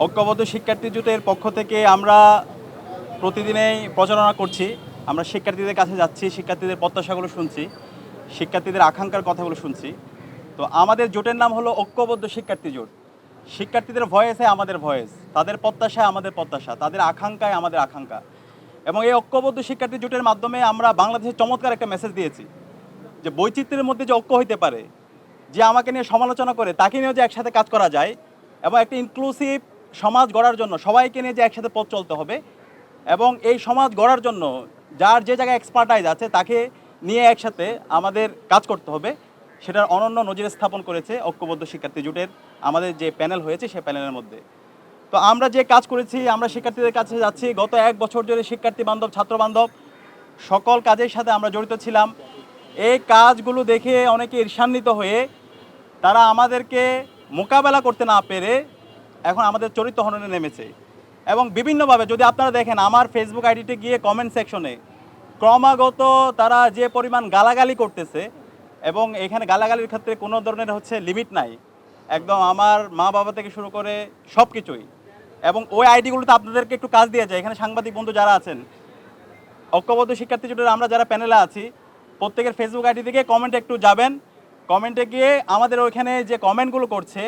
ঐক্যবদ্ধ শিক্ষার্থী জোটের পক্ষ থেকে আমরা প্রতিদিনেই প্রচারণা করছি। আমরা শিক্ষার্থীদের কাছে যাচ্ছি, শিক্ষার্থীদের প্রত্যাশাগুলো শুনছি, শিক্ষার্থীদের আকাঙ্ক্ষার কথাগুলো শুনছি। তো আমাদের জোটের নাম হলো ঐক্যবদ্ধ শিক্ষার্থী জোট। শিক্ষার্থীদের ভয়েসে আমাদের ভয়েস, তাদের প্রত্যাশায় আমাদের প্রত্যাশা, তাদের আকাঙ্ক্ষায় আমাদের আকাঙ্ক্ষা। এবং এই ঐক্যবদ্ধ শিক্ষার্থী জোটের মাধ্যমে আমরা বাংলাদেশের চমৎকার একটা মেসেজ দিয়েছি যে বৈচিত্র্যের মধ্যে যে ঐক্য হইতে পারে, যে আমাকে নিয়ে সমালোচনা করে তাকে নিয়েও যে একসাথে কাজ করা যায়, এবং একটা ইনক্লুসিভ সমাজ গড়ার জন্য সবাইকে নিয়ে যে একসাথে পথ চলতে হবে, এবং এই সমাজ গড়ার জন্য যার যে জায়গায় এক্সপার্টাইজ আছে তাকে নিয়ে একসাথে আমাদের কাজ করতে হবে, সেটার অনন্য নজির স্থাপন করেছে ঐক্যবদ্ধ শিক্ষার্থী জোটের আমাদের যে প্যানেল হয়েছে সেই প্যানেলের মধ্যে। তো আমরা যে কাজ করেছি, আমরা শিক্ষার্থীদের কাছে যাচ্ছি। গত 1 বছর ধরে শিক্ষার্থী বান্ধব, ছাত্র বান্ধব সকল কাজের সাথে আমরা জড়িত ছিলাম। এই কাজগুলো দেখে অনেকে ঈর্ষান্বিত হয়ে তারা আমাদেরকে মোকাবেলা করতে না পেরে এখন আমাদের চরিত্র হননে নেমেছে। এবং বিভিন্নভাবে যদি আপনারা দেখেন আমার ফেসবুক আইডিতে গিয়ে কমেন্ট সেকশনে ক্রমাগত তারা যে পরিমাণ গালাগালি করতেছে, এবং এখানে গালাগালির ক্ষেত্রে কোনো ধরনের লিমিট নাই, একদম আমার মা বাবা থেকে শুরু করে সব কিছুই। এবং ওই আইডিগুলোতে আপনাদেরকে একটু কাজ দিয়ে যায়, এখানে সাংবাদিক বন্ধু যারা আছেন, ঐক্যবদ্ধ শিক্ষার্থী জোটের আমরা যারা প্যানেলে আছি, প্রত্যেকের ফেসবুক আইডি থেকে কমেন্টে একটু যাবেন। কমেন্টে গিয়ে আমাদের ওইখানে যে কমেন্টগুলো করছে,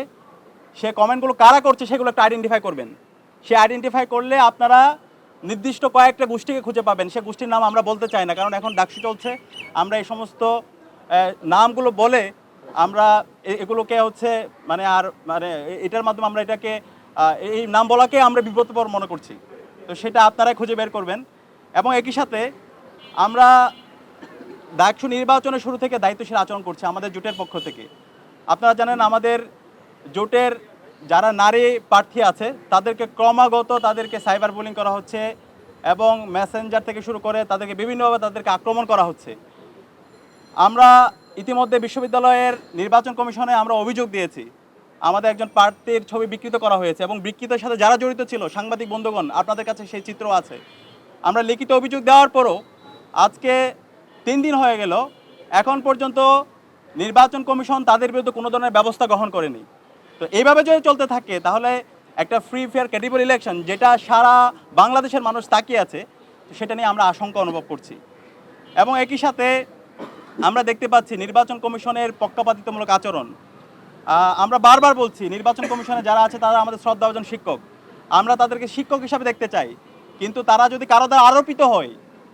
সে কমেন্টগুলো কারা করছে সেগুলো একটু আইডেন্টিফাই করবেন। সে আইডেন্টিফাই করলে আপনারা নির্দিষ্ট কয়েকটা গোষ্ঠীকে খুঁজে পাবেন। সে গোষ্ঠীর নাম আমরা বলতে চাই না, কারণ এখন ডাকসু চলছে। আমরা এই সমস্ত নামগুলো বলে আমরা এগুলোকে এটার মাধ্যমে আমরা এটাকে এই নাম বলাকে আমরা বিব্রতকর মনে করছি। তো সেটা আপনারাই খুঁজে বের করবেন। এবং একই সাথে আমরা ডাকসু নির্বাচনের শুরু থেকে দায়িত্বশীল আচরণ করছি আমাদের জোটের পক্ষ থেকে। আপনারা জানেন আমাদের জোটের যারা নারী প্রার্থী আছে তাদেরকে ক্রমাগত তাদেরকে সাইবার বুলিং করা হচ্ছে, এবং মেসেঞ্জার থেকে শুরু করে তাদেরকে বিভিন্নভাবে তাদেরকে আক্রমণ করা হচ্ছে। আমরা ইতিমধ্যে বিশ্ববিদ্যালয়ের নির্বাচন কমিশনে আমরা অভিযোগ দিয়েছি, আমাদের একজন প্রার্থীর ছবি বিকৃত করা হয়েছে, এবং বিকৃতের সাথে যারা জড়িত ছিল সাংবাদিক বন্ধুগণ, আপনাদের কাছে সেই চিত্র আছে। আমরা লিখিত অভিযোগ দেওয়ার পরও আজকে 3 দিন হয়ে গেল, এখন পর্যন্ত নির্বাচন কমিশন তাদের বিরুদ্ধে কোনো ধরনের ব্যবস্থা গ্রহণ করেনি। তো এইভাবে যদি চলতে থাকে তাহলে একটা ফ্রি ফেয়ার ক্রেডিবল ইলেকশন, যেটা সারা বাংলাদেশের মানুষ তাকিয়ে আছে, সেটা নিয়ে আমরা আশঙ্কা অনুভব করছি। এবং একই সাথে আমরা দেখতে পাচ্ছি নির্বাচন কমিশনের পক্ষপাতিত্বমূলক আচরণ। আমরা বারবার বলছি, নির্বাচন কমিশনে যারা আছে তারা আমাদের শ্রদ্ধাভাজন শিক্ষক, আমরা তাদেরকে শিক্ষক হিসাবে দেখতে চাই। কিন্তু তারা যদি কারো দ্বারা আরোপিত হয়,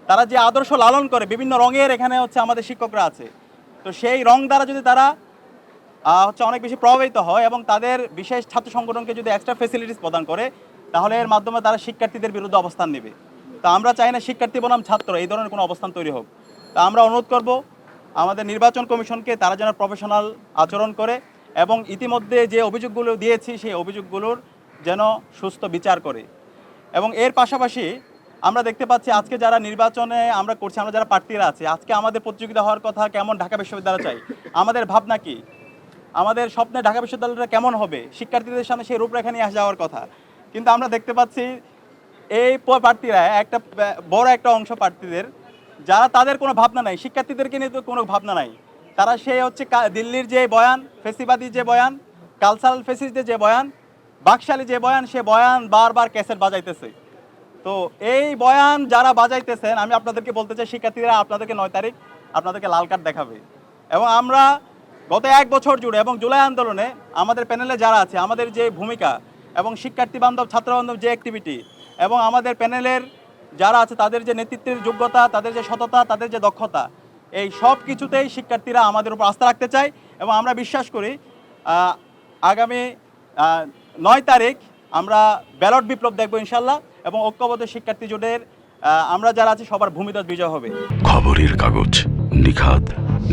তারা যে আদর্শ লালন করে, বিভিন্ন রঙের এখানে আমাদের শিক্ষকরা আছে, তো সেই রং দ্বারা যদি তারা অনেক বেশি প্রভাবিত হয় এবং তাদের বিশেষ ছাত্র সংগঠনকে যদি এক্সট্রা ফেসিলিটিস প্রদান করে, তাহলে এর মাধ্যমে তারা শিক্ষার্থীদের বিরুদ্ধে অবস্থান নেবে। তো আমরা চাই না শিক্ষার্থী বনাম ছাত্র এই ধরনের কোনো অবস্থান তৈরি হোক। তা আমরা অনুরোধ করব আমাদের নির্বাচন কমিশনকে তারা যেন প্রফেশনাল আচরণ করে, এবং ইতিমধ্যে যে অভিযোগগুলো দিয়েছি সেই অভিযোগগুলোর যেন সুস্থ বিচার করে। এবং এর পাশাপাশি আমরা দেখতে পাচ্ছি আজকে যারা নির্বাচনে আমরা করছি, আমরা যারা প্রার্থীরা আছি, আজকে আমাদের প্রতিযোগিতা হওয়ার কথা কেমন ঢাকা বিশ্ববিদ্যালয় চাই, আমাদের ভাবনা কি, আমাদের স্বপ্নে ঢাকা বিশ্ববিদ্যালয়টা কেমন হবে, শিক্ষার্থীদের সামনে সেই রূপরেখা নিয়ে যাওয়ার কথা। কিন্তু আমরা দেখতে পাচ্ছি এই প্রার্থীরা একটা বড় একটা অংশ প্রার্থীদের যারা তাদের কোনো ভাবনা নাই, শিক্ষার্থীদেরকে নিয়ে তো কোনো ভাবনা নাই। তারা দিল্লির যে বয়ান, ফেসিবাদী যে বয়ান, কালচারাল ফেসিসদের যে বয়ান, বাকশালী যে বয়ান, সে বয়ান বারবার ক্যাসেট বাজাইতেছে। তো এই বয়ান যারা বাজাইতেছেন, আমি আপনাদেরকে বলতে চাই, শিক্ষার্থীরা আপনাদেরকে 9 তারিখ আপনাদেরকে লাল কার্ড দেখাবে। এবং আমরা গত 1 বছর জুড়ে এবং জুলাই আন্দোলনে আমাদের প্যানেলে যারা আছে, আমাদের যে ভূমিকা এবং শিক্ষার্থী বান্ধব, ছাত্র বান্ধব যে অ্যাক্টিভিটি, এবং আমাদের প্যানেলের যারা আছে তাদের যে নেতৃত্বের যোগ্যতা, তাদের যে সততা, তাদের যে দক্ষতা, এই সব কিছুতেই শিক্ষার্থীরা আমাদের উপর আস্থা রাখতে চায়। এবং আমরা বিশ্বাস করি আগামী 9 তারিখ আমরা ব্যালট বিপ্লব দেখব ইনশাল্লাহ, এবং ঐক্যবদ্ধ শিক্ষার্থী জোটের আমরা যারা আছি সবার ভূমিদস্যু বিজয় হবে। খবরের কাগজ, নিখাদ,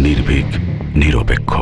নির্ভীক, নিরপেক্ষ।